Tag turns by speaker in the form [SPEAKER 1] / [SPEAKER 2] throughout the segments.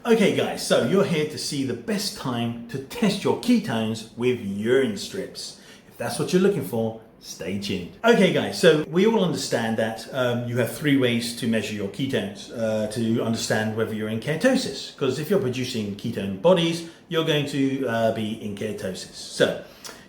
[SPEAKER 1] Okay guys, so you're here to see the best time to test your ketones with urine strips. If that's what you're looking for, stay tuned. Okay guys, so we all understand that you have three ways to measure your ketones to understand whether you're in ketosis. Because if you're producing ketone bodies, you're going to be in ketosis. So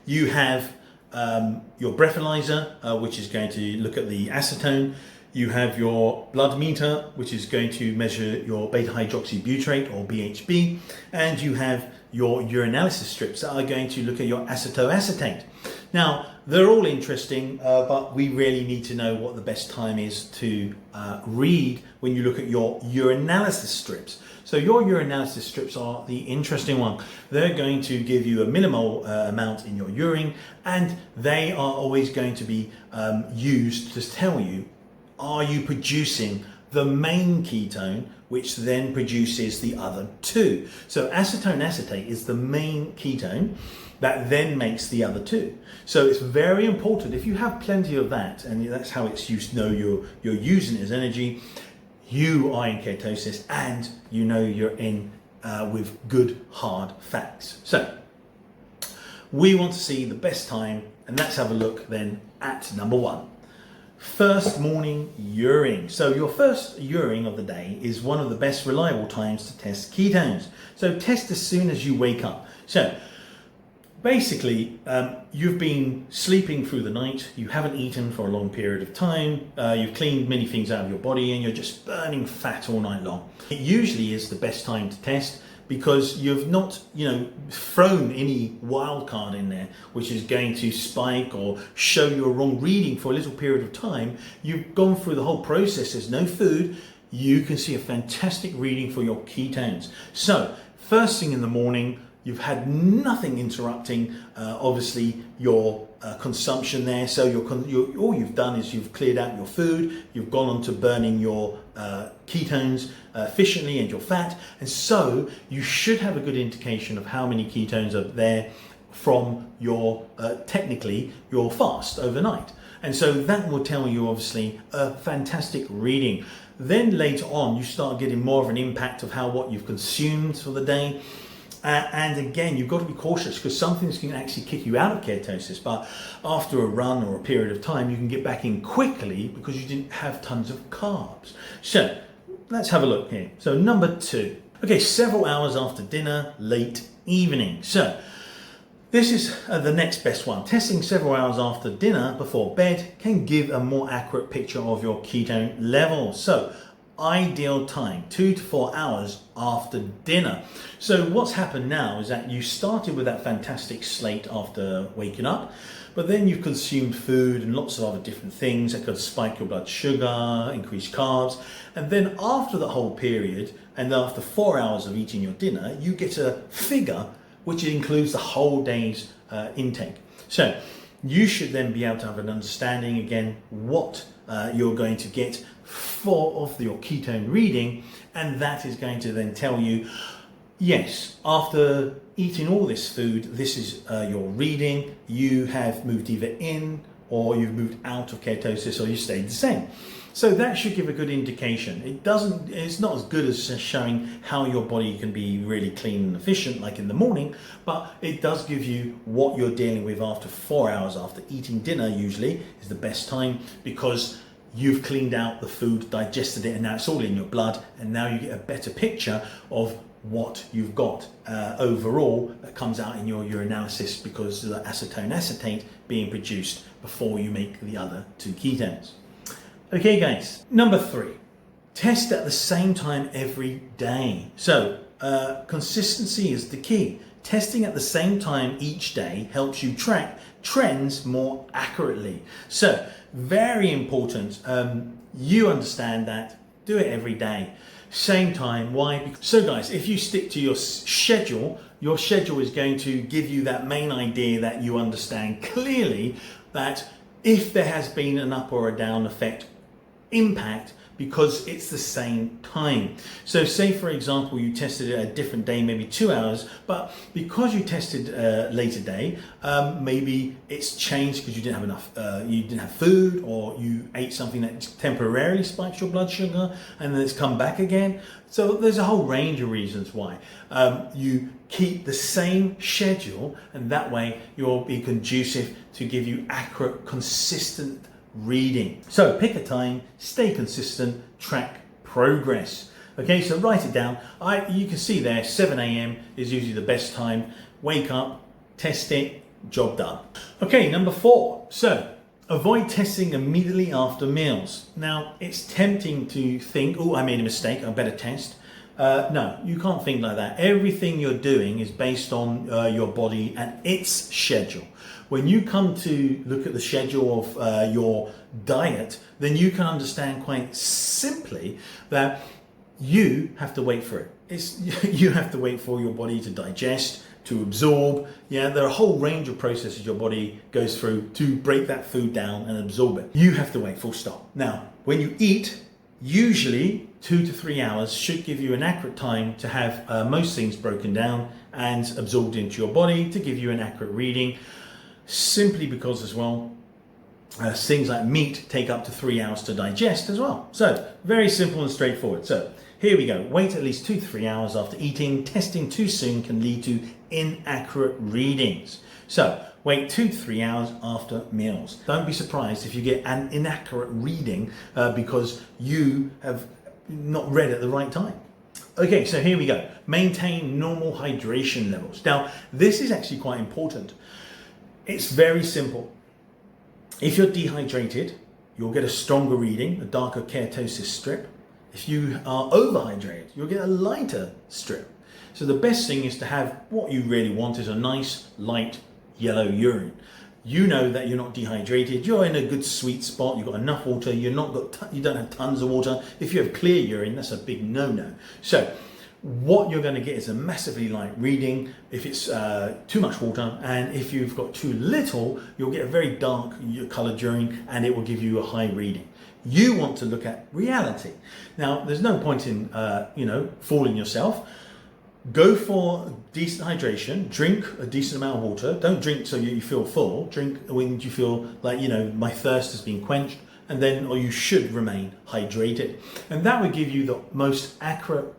[SPEAKER 1] you have your breathalyzer, which is going to look at the acetone. You have your blood meter, which is going to measure your beta hydroxybutyrate or BHB, and you have your urinalysis strips that are going to look at your acetoacetate. Now, they're all interesting, but we really need to know what the best time is to read when you look at your urinalysis strips. So your urinalysis strips are the interesting one. They're going to give you a minimal amount in your urine, and they are always going to be used to tell you, are you producing the main ketone, which then produces the other two. So acetone acetate is the main ketone that then makes the other two. So it's very important, if you have plenty of that, and that's how it's used, know you're using it as energy, you are in ketosis, and you know you're in with good hard fats. So we want to see the best time, and let's have a look then at number one. First morning urine. So your first urine of the day is one of the best reliable times to test ketones. So test as soon as you wake up. So basically, you've been sleeping through the night, you haven't eaten for a long period of time, you've cleaned many things out of your body, and you're just burning fat all night long. It usually is the best time to test because you've not, thrown any wild card in there, which is going to spike or show you a wrong reading for a little period of time. You've gone through the whole process, there's no food, you can see a fantastic reading for your ketones. So, first thing in the morning, you've had nothing interrupting, obviously, your consumption there. So all you've done is you've cleared out your food, you've gone on to burning your ketones efficiently and your fat. And so you should have a good indication of how many ketones are there from your, technically, your fast overnight. And so that will tell you, obviously, a fantastic reading. Then later on, you start getting more of an impact of what you've consumed for the day. And again, you've got to be cautious because some things can actually kick you out of ketosis, but after a run or a period of time, you can get back in quickly because you didn't have tons of carbs. So let's have a look here. So number two. Okay, several hours after dinner, late evening. So this is the next best one. Testing several hours after dinner before bed can give a more accurate picture of your ketone level. So ideal time, 2 to 4 hours after dinner. So what's happened now is that you started with that fantastic slate after waking up, but then you've consumed food and lots of other different things that could spike your blood sugar, increase carbs, and then after the whole period, and after 4 hours of eating your dinner, you get a figure which includes the whole day's intake. So you should then be able to have an understanding again what you're going to get of your ketone reading, and that is going to then tell you, yes, after eating all this food, this is your reading. You have moved either in or you've moved out of ketosis, or you stayed the same. So that should give a good indication. It's not as good as showing how your body can be really clean and efficient like in the morning, but it does give you what you're dealing with after 4 hours after eating dinner. Usually is the best time because you've cleaned out the food, digested it, and now it's all in your blood, and now you get a better picture of what you've got overall that comes out in your urinalysis because of the acetone acetate being produced before you make the other two ketones. Okay guys, number three, test at the same time every day. So consistency is the key. Testing at the same time each day helps you track trends more accurately. So very important, you understand that, do it every day, same time. Why? So guys, if you stick to your schedule is going to give you that main idea that you understand clearly that if there has been an up or a down effect impact because it's the same time. So say for example you tested it a different day, maybe 2 hours, but because you tested a later day, maybe it's changed because you didn't have enough, you didn't have food, or you ate something that temporarily spikes your blood sugar and then it's come back again. So there's a whole range of reasons why. You keep the same schedule, and that way you'll be conducive to give you accurate, consistent reading. So pick a time, stay consistent, track progress. Okay, so write it down. You can see there 7 a.m. is usually the best time. Wake up, test it, job done. Okay, number 4. So avoid testing immediately after meals. Now, it's tempting to think, oh, I made a mistake, I better test. No, you can't think like that. Everything you're doing is based on your body and its schedule. When you come to look at the schedule of your diet, then you can understand quite simply that you have to wait for it. You have to wait for your body to digest, to absorb. Yeah, there are a whole range of processes your body goes through to break that food down and absorb it. You have to wait, full stop. Now, when you eat, usually 2 to 3 hours should give you an accurate time to have most things broken down and absorbed into your body to give you an accurate reading, simply because as well, things like meat take up to 3 hours to digest as well. So very simple and straightforward. So here we go. Wait at least 2 to 3 hours after eating. Testing too soon can lead to inaccurate readings. So wait 2 to 3 hours after meals. Don't be surprised if you get an inaccurate reading because you have not read at the right time. Okay, so here we go. Maintain normal hydration levels. Now, this is actually quite important. It's very simple. If you're dehydrated, you'll get a stronger reading, a darker Ketosis strip. If you are overhydrated, you'll get a lighter strip. So the best thing is to have what you really want is a nice, light, yellow urine. You know that you're not dehydrated, you're in a good sweet spot, you've got enough water, you don't have tons of water. If you have clear urine, that's a big no-no. So what you're going to get is a massively light reading if it's too much water, and if you've got too little, you'll get a very dark coloured urine and it will give you a high reading. You want to look at reality. Now, there's no point in fooling yourself. Go for decent hydration, drink a decent amount of water. Don't drink so you feel full. Drink when you feel like, my thirst has been quenched, and then, or you should remain hydrated. And that would give you the most accurate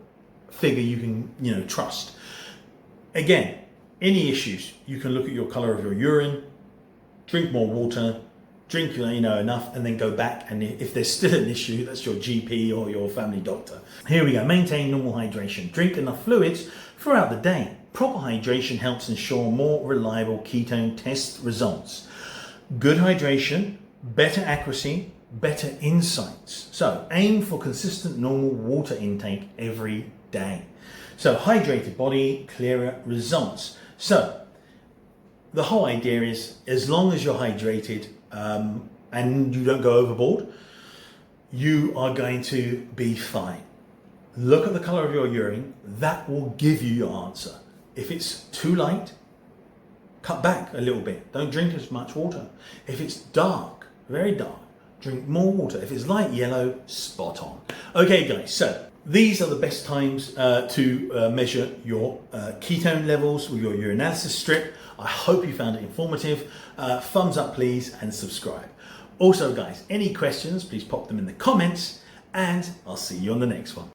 [SPEAKER 1] figure you can, trust. Again, any issues, you can look at your color of your urine, drink more water, drink enough, and then go back, and if there's still an issue, that's your GP or your family doctor. Here we go. Maintain normal hydration. Drink enough fluids throughout the day. Proper hydration helps ensure more reliable ketone test results. Good hydration, better accuracy, better insights. So aim for consistent normal water intake every day. So hydrated body, clearer results. So the whole idea is, as long as you're hydrated and you don't go overboard, you are going to be fine. Look at the color of your urine. That will give you your answer. If it's too light, cut back a little bit. Don't drink as much water. If it's dark, very dark, drink more water. If it's light yellow, spot on. Okay guys, so these are the best times to measure your ketone levels with your urinalysis strip. I hope you found it informative. Thumbs up please, and subscribe. Also guys, any questions, please pop them in the comments, and I'll see you on the next one.